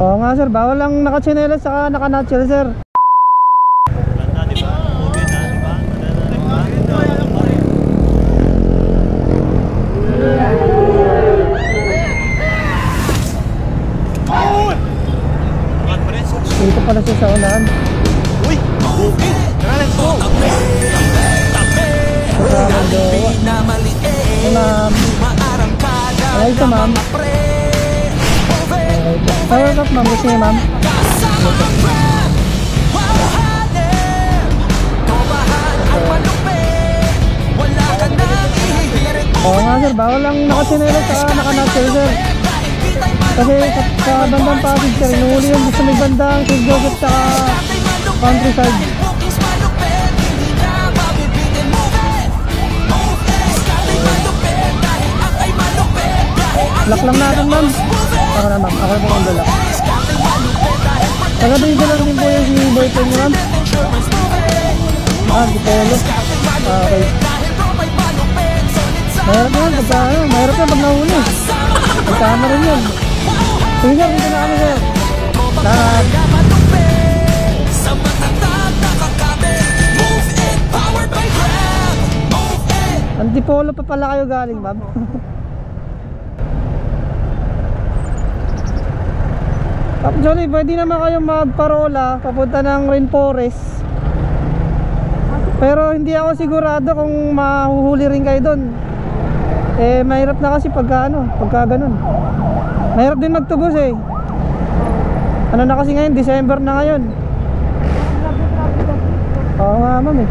Oo nga sir, bawal lang naka-chinelas saka naka-nutshell sir. Ganda diba? Movie na diba? Dito pala siya sa unahan. Uy! Tara, let's go! Kasama doon. Ma'am. Alay ito ma'am. Power up ma'am, gusto niya ma'am. Oo nga sir, bawal lang naka-chinelas saka naka-nutshell sir. Kasi sa bandang Pasig sir, inuhuli yung gusto may bandang St. Joseph sa countryside. Lock lang natin ma'am. Ako na ma'am, ako po ang lock. Tagabing ko lang din po yung si boyfriend niyo ma'am. Di polo. Okay. Mahirap yan pagka ano, mahirap yan pag nahuli. Pagkama rin yun. Sige sir, dito na kami sir. Lahat. Antipolo pa pala kayo galing ma'am. Actually, pwede naman kayong magparola papunta ng Rainforest. Pero hindi ako sigurado kung mahuhuli rin kayo doon. Eh, mahirap na kasi pagka ganun. Mahirap din magtubos eh. Ano na kasi ngayon, December na ngayon. Oo nga ma'am eh.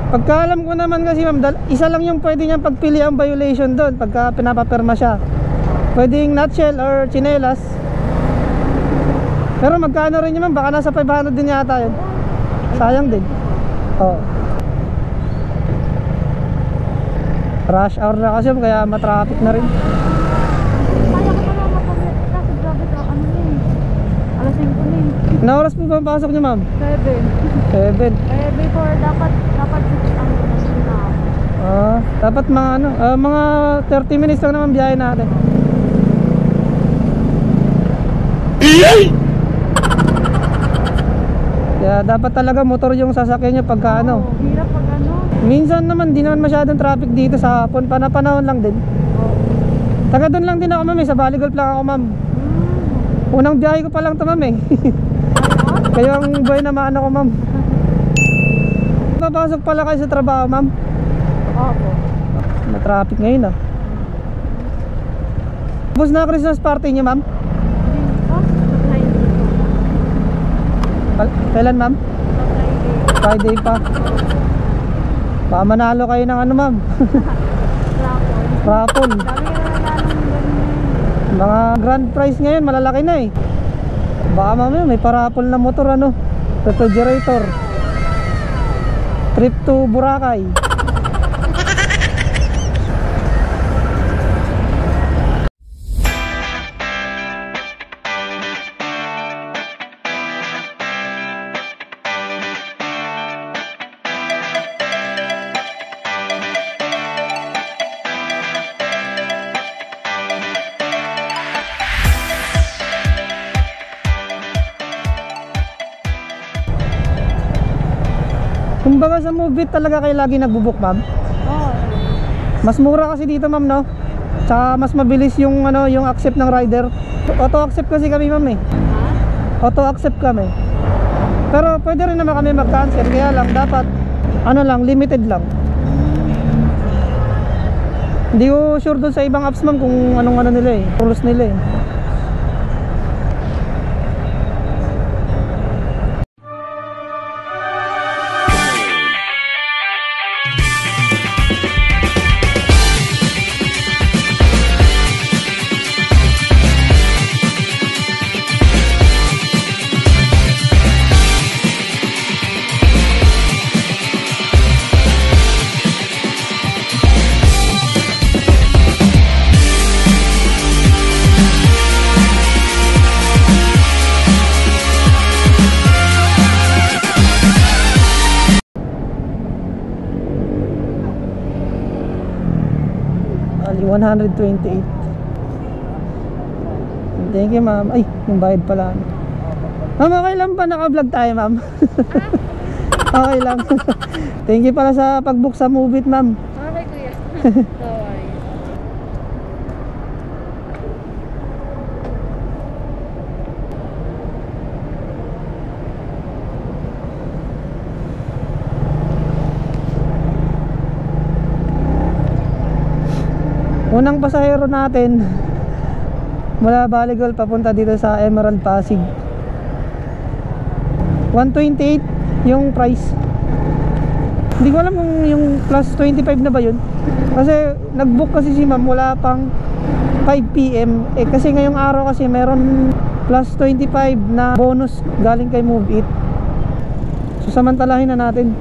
Pagka alam ko naman kasi ma'am, isa lang yung pwede niyang pagpili ang violation doon pagka pinapapirma siya. Pwedeng nutshell or chinelas. Pero magkano rin yun ma'am? Baka nasa 500 din yata yun. Sayang din. Oo. Rush hour na kasi kaya matraffic na rin. Kaya ko pa naman kasi grabe ka ano eh. Alas 5 na eh. Na oras po ba ang pasok niyo ma'am? 7. 7. Before dapat 6 ang na. Dapat mga mga 30 minutes lang naman biyahe natin. Kaya dapat talaga motor yung sasakyan nyo pagka ano. Hirap pag ano. Minsan naman di naman masyadong traffic dito sa hapon, panahon lang din. Taga doon lang din ako ma'am, sa Baligolf lang ako ma'am. Unang biyahe ko pa lang to ma'am eh. Kaya ang buhay na maano ko ma'am. Papasok pala kayo sa trabaho ma'am? Opo. Na-traffic ngayon ah. Tapos na Christmas party niyo ma'am? Kailan ma'am? Friday pa. Baka manalo kayo ng ano ma'am? Raffle. Mga grand prize ngayon malalaki na eh. Baka mamaya may paraffle na motor ano, refrigerator. Trip to Boracay. Kumbaga sa Movit talaga kayo lagi nagbubuk ma'am? Oo. Mas mura kasi dito ma'am no? Tsaka mas mabilis yung ano, yung accept ng rider. Auto accept kasi kami ma'am eh. Auto accept kami. Pero pwede rin naman kami mag-cancel. Kaya lang dapat ano lang, limited lang. Hindi ko sure dun sa ibang apps ma'am kung anong ano nila eh, rules nila eh. 128. Thank you, ma'am. Ay, yung bayad pala. Ma'am, okay lang ba naka-vlog tayo, ma'am? Okay lang. Thank you pala sa pag-book sa Move It, ma'am. Okay, kuya. No worries. Unang pasahero natin mula Baligol papunta dito sa Emerald Pasig. 128 yung price. Hindi ko alam kung yung plus 25 na ba yun. Kasi nag-book kasi si ma'am wala pang 5 PM. Eh kasi ngayong araw kasi meron plus 25 na bonus galing kay Move It. So samantalahin na natin.